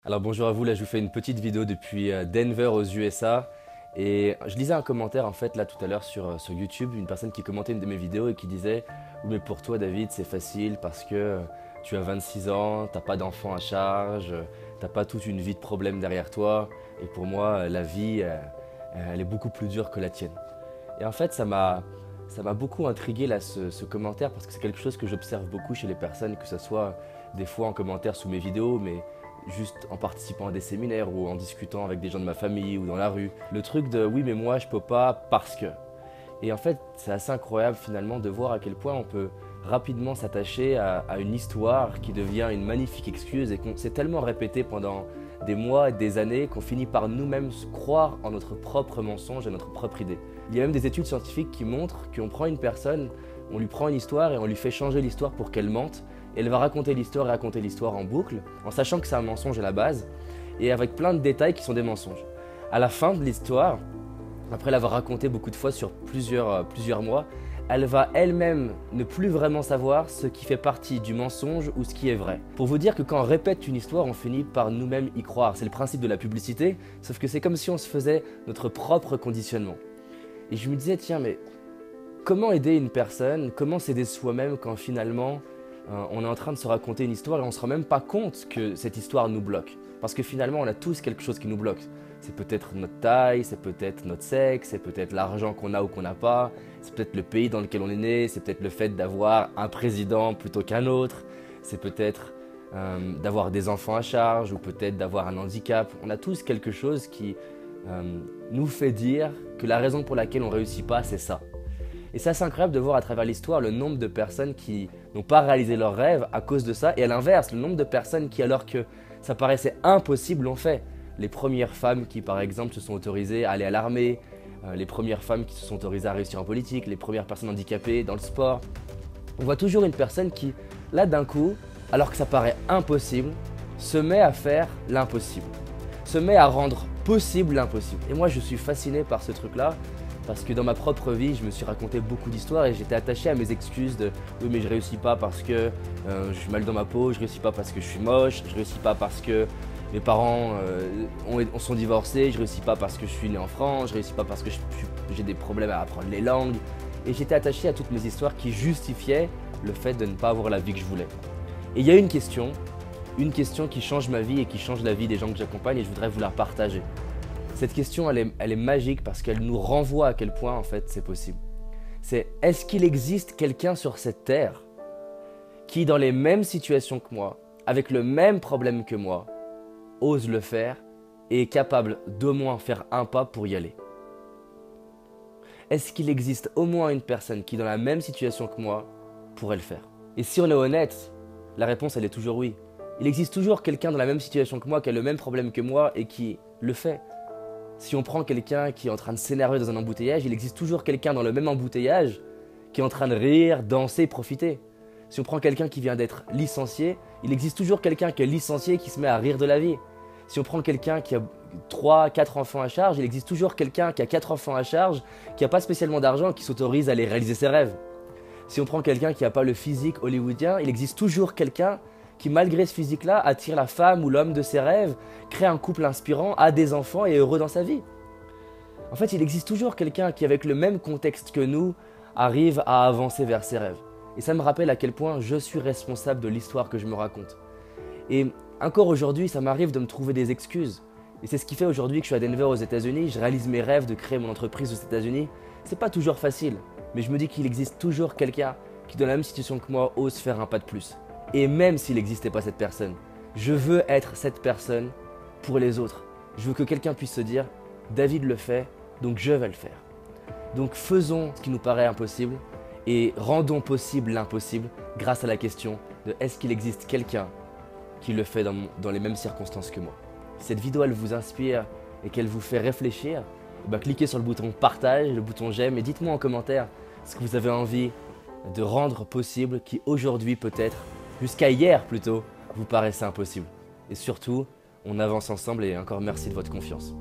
Alors bonjour à vous, là je vous fais une petite vidéo depuis Denver aux USA et je lisais un commentaire en fait là tout à l'heure sur YouTube, une personne qui commentait une de mes vidéos et qui disait oui mais pour toi David c'est facile parce que tu as 26 ans, t'as pas d'enfant à charge, t'as pas toute une vie de problèmes derrière toi et pour moi la vie elle est beaucoup plus dure que la tienne. Et en fait ça m'a beaucoup intrigué là ce commentaire parce que c'est quelque chose que j'observe beaucoup chez les personnes, que ce soit des fois en commentaire sous mes vidéos mais juste en participant à des séminaires ou en discutant avec des gens de ma famille ou dans la rue. Le truc de oui mais moi je peux pas parce que. Et en fait c'est assez incroyable finalement de voir à quel point on peut rapidement s'attacher à une histoire qui devient une magnifique excuse et qu'on s'est tellement répété pendant des mois et des années qu'on finit par nous-mêmes croire en notre propre mensonge et notre propre idée. Il y a même des études scientifiques qui montrent qu'on prend une personne, on lui prend une histoire et on lui fait changer l'histoire pour qu'elle mente. Et elle va raconter l'histoire et raconter l'histoire en boucle, en sachant que c'est un mensonge à la base, et avec plein de détails qui sont des mensonges. À la fin de l'histoire, après l'avoir raconté beaucoup de fois sur plusieurs mois, elle va elle-même ne plus vraiment savoir ce qui fait partie du mensonge ou ce qui est vrai. Pour vous dire que quand on répète une histoire, on finit par nous-mêmes y croire. C'est le principe de la publicité, sauf que c'est comme si on se faisait notre propre conditionnement. Et je me disais, tiens, mais comment aider une personne, comment s'aider soi-même quand finalement on est en train de se raconter une histoire et on ne se rend même pas compte que cette histoire nous bloque. Parce que finalement, on a tous quelque chose qui nous bloque. C'est peut-être notre taille, c'est peut-être notre sexe, c'est peut-être l'argent qu'on a ou qu'on n'a pas, c'est peut-être le pays dans lequel on est né, c'est peut-être le fait d'avoir un président plutôt qu'un autre, c'est peut-être d'avoir des enfants à charge ou peut-être d'avoir un handicap. On a tous quelque chose qui nous fait dire que la raison pour laquelle on ne réussit pas, c'est ça. Et c'est assez incroyable de voir à travers l'histoire le nombre de personnes qui n'ont pas réalisé leurs rêves à cause de ça. Et à l'inverse, le nombre de personnes qui, alors que ça paraissait impossible, l'ont fait. Les premières femmes qui, par exemple, se sont autorisées à aller à l'armée, les premières femmes qui se sont autorisées à réussir en politique, les premières personnes handicapées dans le sport. On voit toujours une personne qui, là d'un coup, alors que ça paraît impossible, se met à faire l'impossible. Se met à rendre possible l'impossible. Et moi, je suis fasciné par ce truc-là. Parce que dans ma propre vie, je me suis raconté beaucoup d'histoires et j'étais attaché à mes excuses de oui mais je réussis pas parce que je suis mal dans ma peau, je réussis pas parce que je suis moche, je réussis pas parce que mes parents on sont divorcés, je réussis pas parce que je suis né en France, je réussis pas parce que j'ai des problèmes à apprendre les langues. Et j'étais attaché à toutes mes histoires qui justifiaient le fait de ne pas avoir la vie que je voulais. Et il y a une question qui change ma vie et qui change la vie des gens que j'accompagne et je voudrais vous la partager. Cette question, elle est magique parce qu'elle nous renvoie à quel point en fait c'est possible. C'est est-ce qu'il existe quelqu'un sur cette terre qui, dans les mêmes situations que moi, avec le même problème que moi, ose le faire et est capable d'au moins faire un pas pour y aller? Est-ce qu'il existe au moins une personne qui, dans la même situation que moi, pourrait le faire? Et si on est honnête, la réponse elle est toujours oui. Il existe toujours quelqu'un dans la même situation que moi, qui a le même problème que moi et qui le fait. Si on prend quelqu'un qui est en train de s'énerver dans un embouteillage, il existe toujours quelqu'un dans le même embouteillage qui est en train de rire, danser, profiter. Si on prend quelqu'un qui vient d'être licencié, il existe toujours quelqu'un qui est licencié qui se met à rire de la vie. Si on prend quelqu'un qui a 3, 4 enfants à charge, il existe toujours quelqu'un qui a 4 enfants à charge, qui n'a pas spécialement d'argent, qui s'autorise à aller réaliser ses rêves. Si on prend quelqu'un qui n'a pas le physique hollywoodien, il existe toujours quelqu'un qui, malgré ce physique-là, attire la femme ou l'homme de ses rêves, crée un couple inspirant, a des enfants et est heureux dans sa vie. En fait, il existe toujours quelqu'un qui, avec le même contexte que nous, arrive à avancer vers ses rêves. Et ça me rappelle à quel point je suis responsable de l'histoire que je me raconte. Et encore aujourd'hui, ça m'arrive de me trouver des excuses. Et c'est ce qui fait aujourd'hui que je suis à Denver aux États-Unis, je réalise mes rêves de créer mon entreprise aux États-Unis. C'est pas toujours facile, mais je me dis qu'il existe toujours quelqu'un qui, dans la même situation que moi, ose faire un pas de plus. Et même s'il n'existait pas cette personne, je veux être cette personne pour les autres. Je veux que quelqu'un puisse se dire « David le fait, donc je vais le faire ». Donc faisons ce qui nous paraît impossible et rendons possible l'impossible grâce à la question de « Est-ce qu'il existe quelqu'un qui le fait dans les mêmes circonstances que moi ?» Si cette vidéo elle vous inspire et qu'elle vous fait réfléchir, cliquez sur le bouton « Partage », le bouton « J'aime » et dites-moi en commentaire ce que vous avez envie de rendre possible qui aujourd'hui peut-être jusqu'à hier plutôt, vous paraissait impossible. Et surtout, on avance ensemble et encore merci de votre confiance.